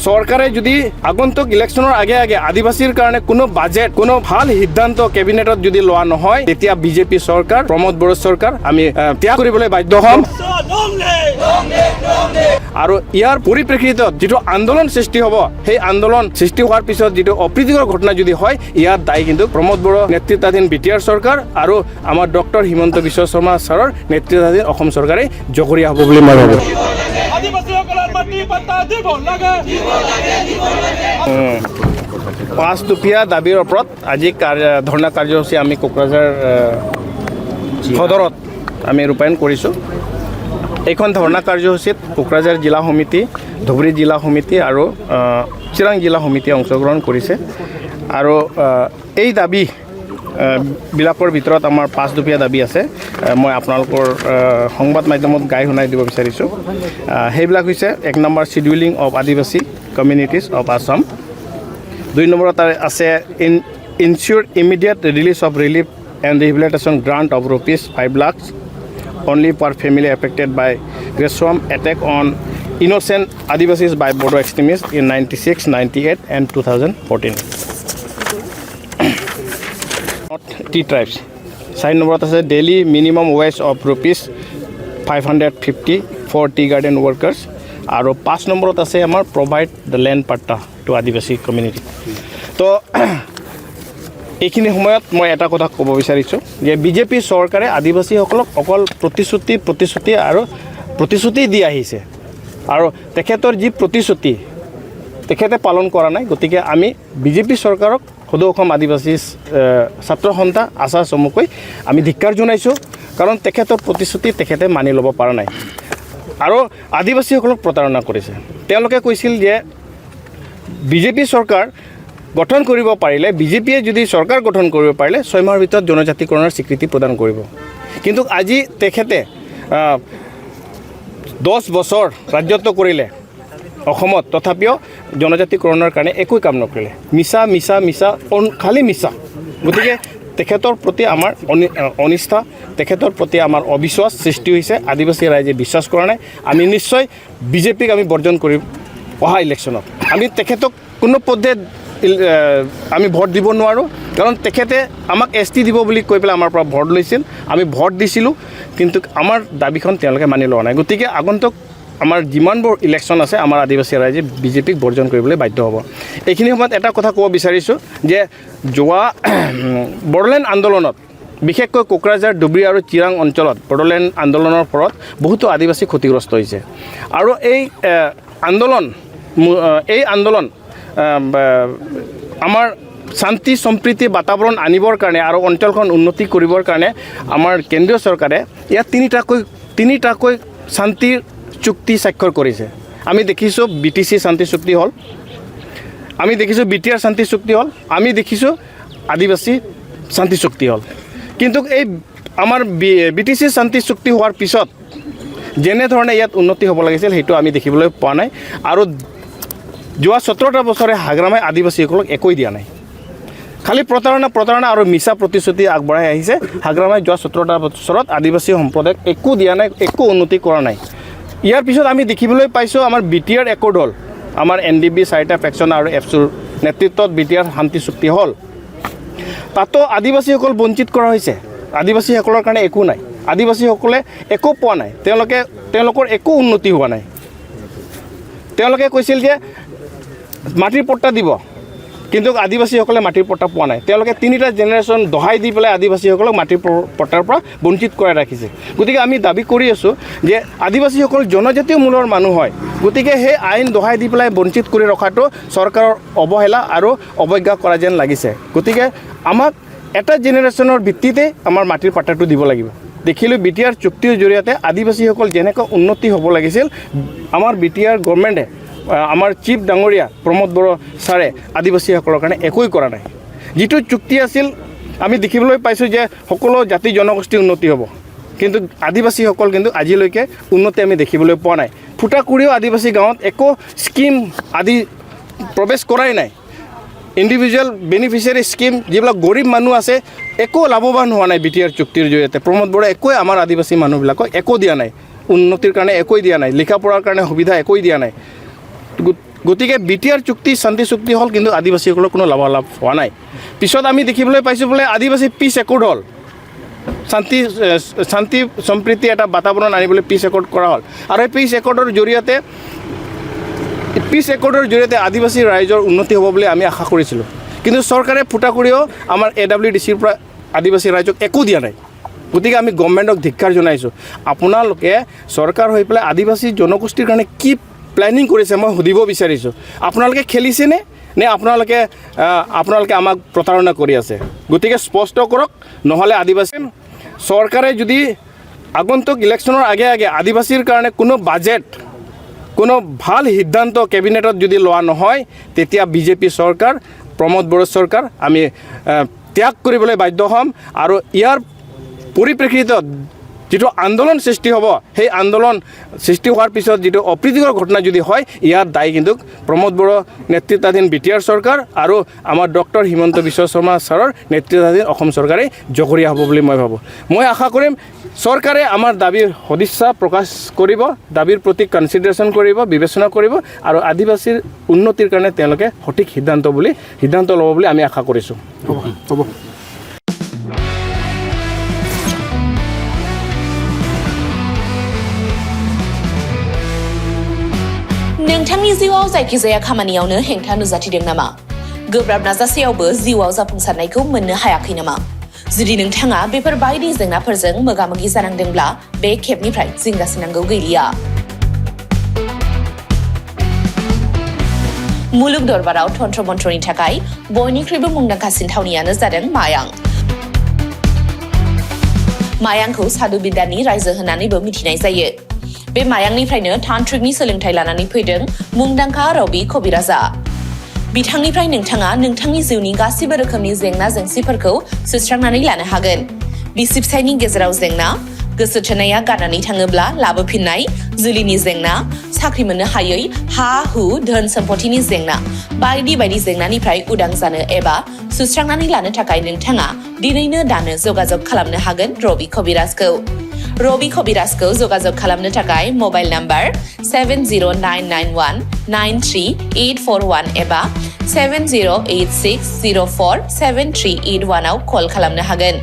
চৰকাৰে যদি আগন্তুক ইলেকশ্যনৰ আগে আগে আদিবাসীৰ কাৰণে কোনো বাজেট কোনো ভাল সিদ্ধান্ত কেবিনেটত যদি লোৱা নহয় তেতিয়া বিজেপি চৰকাৰ প্ৰমোদ বড়ো চৰকাৰ আমি ত্যাগ কৰিবলৈ বাধ্য হ'ম আৰু ইয়াৰ পৰিপ্ৰেক্ষিতত যিটো আন্দোলন সৃষ্টি হ'ব সেই আন্দোলন সৃষ্টি হোৱাৰ পিছত যিটো অপ্ৰীতিকৰ ঘটনা যদি হয় ইয়াৰ দায়ী কিন্তু প্ৰমোদ বড়ো নেতৃত্বাধীন বিটিআৰ চৰকাৰ আৰু আমাৰ ডক্টৰ হিমন্ত বিশ্ব শৰ্মা ছাৰৰ নেতৃত্বাধীন অসম চৰকাৰে জগৰীয়া হ'ব বুলি মই ভাবোঁ পাঁচ দুপীয়া দাবীৰ ওপৰত আজি ধৰ্ণা কাৰ্যসূচী আমি কোকৰাঝাৰ সদৰত আমি ৰূপায়ণ কৰিছোঁ এইখন ধৰ্ণা কাৰ্যসূচীত কোকৰাঝাৰ জিলা সমিতি ধুবুৰী জিলা সমিতি আৰু চিৰাং জিলা সমিতিয়ে অংশগ্ৰহণ কৰিছে আৰু এই দাবী বিলাকৰ ভিতৰত আমাৰ পাঁচ দুপীয়া দাবী আছে মই আপোনালোকৰ সংবাদ মাধ্যমত গাই শুনাই দিব বিচাৰিছোঁ সেইবিলাক হৈছে এক number scheduling of Adivasi communities of Assam দুই নম্বৰত আছে ensure immediate release of relief and rehabilitation grant of rupees 5 lakhs only per family affected by gruesome attack on innocent Adivasis by Bodo extremists in 96, 98 and 2014. Tea tribes. Sign number আছে daily minimum wage of rupees 550 for tea garden workers. আৰু 5 নম্বৰত আছে আমাৰ provide the land patta to Adivasi community. তো এইখিনি সময়ত মই এটা কথা ক'ব বিচাৰিছোঁ যে বিজেপি চৰকাৰে আদিবাসীসকলক অকল প্ৰতিশ্ৰুতি আৰু প্ৰতিশ্ৰুতি দি আহিছে আৰু তেখেতৰ যি প্ৰতিশ্ৰুতি তেখেতে পালন কৰা নাই গতিকে আমি বিজেপি চৰকাৰক সদৌ অসম আদিবাসী ছাত্ৰ সন্থা আশা চমুকৈ আমি ধিক্কাৰ জনাইছোঁ কাৰণ তেখেতৰ প্ৰতিশ্ৰুতি তেখেতে মানি ল'ব পৰা নাই আৰু আদিবাসীসকলক প্ৰতাৰণা কৰিছে তেওঁলোকে কৈছিল যে বিজেপি চৰকাৰ গঠন কৰিব পাৰিলে বিজেপিয়ে যদি চৰকাৰ গঠন কৰিব পাৰিলে 6 মাহৰ ভিতৰত জনজাতিকৰণৰ স্বীকৃতি প্ৰদান কৰিব কিন্তু আজি তেখেতে 10 বছৰ ৰাজত্ব কৰিলে অসমত তথাপিও জনজাতিকৰণৰ কাৰণে একো কাম নকৰিলে মিছা খালি মিছা গতিকে তেখেতৰ প্ৰতি আমাৰ অনিষ্ঠা তেখেতৰ প্ৰতি আমাৰ অবিশ্বাস সৃষ্টি হৈছে আদিবাসী ৰাইজে বিশ্বাস কৰা নাই আমি নিশ্চয় বিজেপিক আমি বৰ্জন কৰিম অহা ইলেকশ্যনত আমি তেখেতক কোনো পদ্ধতি আমি ভোট দিব নোৱাৰোঁ কাৰণ তেখেতে আমাক এছটি দিব বুলি কৈ পেলাই আমাৰ পৰা ভোট লৈছিল আমি ভোট দিছিলোঁ কিন্তু আমাৰ দাবীখন তেওঁলোকে মানি লোৱা নাই গতিকে আগন্তুক আমাৰ যিমানবোৰ ইলেকশ্যন আছে আমাৰ আদিবাসী ৰাইজে বিজেপিক বৰ্জন কৰিবলৈ বাধ্য হ'ব এইখিনি সময়ত এটা কথা ক'ব বিচাৰিছোঁ যে যোৱা বড়োলেণ্ড আন্দোলনত বিশেষকৈ কোকৰাঝাৰ ধুবুৰী আৰু চিৰাং অঞ্চলত বড়োলেণ্ড আন্দোলনৰ ফলত বহুতো আদিবাসী ক্ষতিগ্ৰস্ত হৈছে আৰু এই আন্দোলন আমাৰ শান্তি সম্প্ৰীতি বাতাবৰণ আনিবৰ কাৰণে আৰু অঞ্চলখন উন্নতি কৰিবৰ কাৰণে আমাৰ কেন্দ্ৰীয় চৰকাৰে ইয়াত তিনিটাকৈ শান্তি চুক্তি স্বাক্ষৰ কৰিছে আমি দেখিছোঁ BTC শান্তি চুক্তি হ'ল আমি দেখিছোঁ BTR শান্তি চুক্তি হ'ল আমি দেখিছোঁ আদিবাসী শান্তি চুক্তি হ'ল কিন্তু এই আমাৰ BTC শান্তি চুক্তি হোৱাৰ পিছত যেনেধৰণে ইয়াত উন্নতি হ'ব লাগিছিল সেইটো আমি দেখিবলৈ পোৱা নাই আৰু যোৱা 17টা বছৰে হাগ্ৰামাই আদিবাসীসকলক একোই দিয়া নাই খালি প্ৰতাৰণা আৰু মিছা প্ৰতিশ্ৰুতি আগবঢ়াই আহিছে হাগ্ৰামাই যোৱা 17টা বছৰত আদিবাসী সম্প্ৰদায়ক একো দিয়া নাই একো উন্নতি কৰা নাই ইয়াৰ পিছত আমি দেখিবলৈ পাইছোঁ আমাৰ BTR একৰ্ড হ'ল আমাৰ NDB 4টা ফেকশ্যন আৰু এফচুৰ নেতৃত্বত BTR শান্তি চুক্তি হ'ল তাতো আদিবাসীসকল বঞ্চিত কৰা হৈছে আদিবাসীসকলৰ কাৰণে একো নাই আদিবাসীসকলে একো পোৱা নাই তেওঁলোকৰ একো উন্নতি হোৱা নাই তেওঁলোকে কৈছিল যে মাটিৰ পট্টা দিব কিন্তু আদিবাসীসকলে মাটিৰ পট্টা পোৱা নাই তেওঁলোকে 3টা জেনেৰেশ্যন দহাই দি পেলাই আদিবাসীসকলক মাটিৰ পট্টাৰ পৰা বঞ্চিত কৰাই ৰাখিছে গতিকে আমি দাবী কৰি আছোঁ যে আদিবাসীসকল জনজাতীয় মূলৰ মানুহ হয় গতিকে সেই আইন দহাই দি পেলাই বঞ্চিত কৰি ৰখাটো চৰকাৰৰ অৱহেলা আৰু অৱজ্ঞা কৰা যেন লাগিছে গতিকে আমাক এটা জেনেৰেশ্যনৰ ভিত্তিতে আমাৰ মাটিৰ পট্টাটো দিব লাগিব দেখিলোঁ BTR চুক্তিৰ জৰিয়তে আদিবাসীসকল যেনেকৈ উন্নতি হ'ব লাগিছিল আমাৰ BTR গভৰ্ণমেণ্টে আমাৰ চিফ ডাঙৰীয়া প্ৰমোদ বড়ো ছাৰে আদিবাসীসকলৰ কাৰণে একোই কৰা নাই যিটো চুক্তি আছিল আমি দেখিবলৈ পাইছোঁ যে সকলো জাতি জনগোষ্ঠী উন্নতি হ'ব কিন্তু আদিবাসীসকল কিন্তু আজিলৈকে উন্নতি আমি দেখিবলৈ পোৱা নাই ফুটাকুৰিও আদিবাসী গাঁৱত একো স্কিম আদি প্ৰৱেশ কৰাই নাই ইণ্ডিভিজুৱেল বেনিফিচিয়াৰী স্কিম যিবিলাক গৰীব মানুহ আছে একো লাভৱান হোৱা নাই BTR চুক্তিৰ জৰিয়তে প্ৰমোদ বড়োৱে একোৱে আমাৰ আদিবাসী মানুহবিলাকক একো দিয়া নাই উন্নতিৰ কাৰণে একোই দিয়া নাই লিখা পঢ়াৰ কাৰণে সুবিধা একোই দিয়া নাই গতিকে BTR চুক্তি শান্তি চুক্তি হ'ল কিন্তু আদিবাসীসকলৰ কোনো লাভালাভ হোৱা নাই পিছত আমি দেখিবলৈ পাইছোঁ বোলে আদিবাসী পিছ একৰ্ড হ'ল শান্তি সম্প্ৰীতি এটা বাতাবৰণ আনিবলৈ পিছ একৰ্ড কৰা হ'ল আৰু এই পিছ একৰ্ডৰ জৰিয়তে আদিবাসী ৰাইজৰ উন্নতি হ'ব বুলি আমি আশা কৰিছিলোঁ কিন্তু চৰকাৰে ফুটা কৰিও আমাৰ AWDCৰ পৰা আদিবাসী ৰাইজক একো দিয়া নাই গতিকে আমি গভৰ্ণমেণ্টক ধিক্কাৰ জনাইছোঁ আপোনালোকে চৰকাৰ হৈ পেলাই আদিবাসী জনগোষ্ঠীৰ কাৰণে কি প্লেনিং কৰিছে মই সুধিব বিচাৰিছোঁ আপোনালোকে খেলিছেনে নে আপোনালোকে আমাক প্ৰতাৰণা কৰি আছে গতিকে স্পষ্ট কৰক নহ'লে আদিবাসী চৰকাৰে যদি আগন্তুক ইলেকশ্যনৰ আগে আদিবাসীৰ কাৰণে কোনো বাজেট কোনো ভাল সিদ্ধান্ত কেবিনেটত যদি লোৱা নহয় তেতিয়া BJP চৰকাৰ প্ৰমোদ বড়ো চৰকাৰ আমি ত্যাগ কৰিবলৈ বাধ্য হ'ম আৰু ইয়াৰ পৰিপ্ৰেক্ষিতত যিটো আন্দোলন সৃষ্টি হ'ব সেই আন্দোলন সৃষ্টি হোৱাৰ পিছত যিটো অপ্ৰীতিকৰ ঘটনা যদি হয় ইয়াৰ দায়ী কিন্তু প্ৰমোদ বড়ো নেতৃত্বাধীন BTR চৰকাৰ আৰু আমাৰ ডক্টৰ হিমন্ত বিশ্ব শৰ্মা ছাৰৰ নেতৃত্বাধীন অসম চৰকাৰে জগৰীয়া হ'ব বুলি মই ভাবোঁ মই আশা কৰিম চৰকাৰে আমাৰ দাবীৰ সদিচ্ছা প্ৰকাশ কৰিব দাবীৰ প্ৰতি কনচিডাৰেশ্যন কৰিব বিবেচনা কৰিব আৰু আদিবাসীৰ উন্নতিৰ কাৰণে তেওঁলোকে সঠিক সিদ্ধান্ত ল'ব বুলি আমি আশা কৰিছোঁ হ'ব नोंथांनि जिउआव जायखिजाया खामानियावनो हेंथा नुजाथिदों नामा गोब्राब नाजासेयावबो जिउआव जाफुंसारनायखौ मोननो हायाखै नामा जुदि नोंथाङा बेफोर बायदि जेंनाफोरजों मोगा-मोगि जानांदोंब्ला बे खेबनिफ्राय जिंगासिनांगौ गैलिया मुलुग दरबाराव तन्त्र मन्त्रनि थाखाय बयनिख्रुइबो मुंदांखासिन थावनियानो जादों मायांखौ साधु बिद्यानि रायजो होननानैबो मिथिनाय जायो बे मायांनिफ्रायनो तान्त्रिकनि सोलोंथाइ लानानै फैदों मुंदांखा रबि कबिराजा बिथांनिफ्राय नोंथाङा नोंथांनि जिउनि गासिबो रोखोमनि जेंना जेंसिफोरखौ सुस्रांनानै लानो हागोन बिसि फिसायनि गेजेराव जेंना गोसो थोनाया गारनानै थाङोब्ला लाबोफिननाय जुलिनि जेंना साख्रि मोननो हायै हा हु धोन सम्पथिनि जेंना बायदि बायदि जेंनानिफ्राय उदां जानो एबा सुस्रांनानै लानो थाखाय नोंथाङा दिनैनो दानो जगाजग खालामनो हागोन रबि कबिराजखौ जगाजग खालामनो थाखाय मबाइल नाम्बार 7099193841 एबा 7086047381 आव कल खालामनो हागोन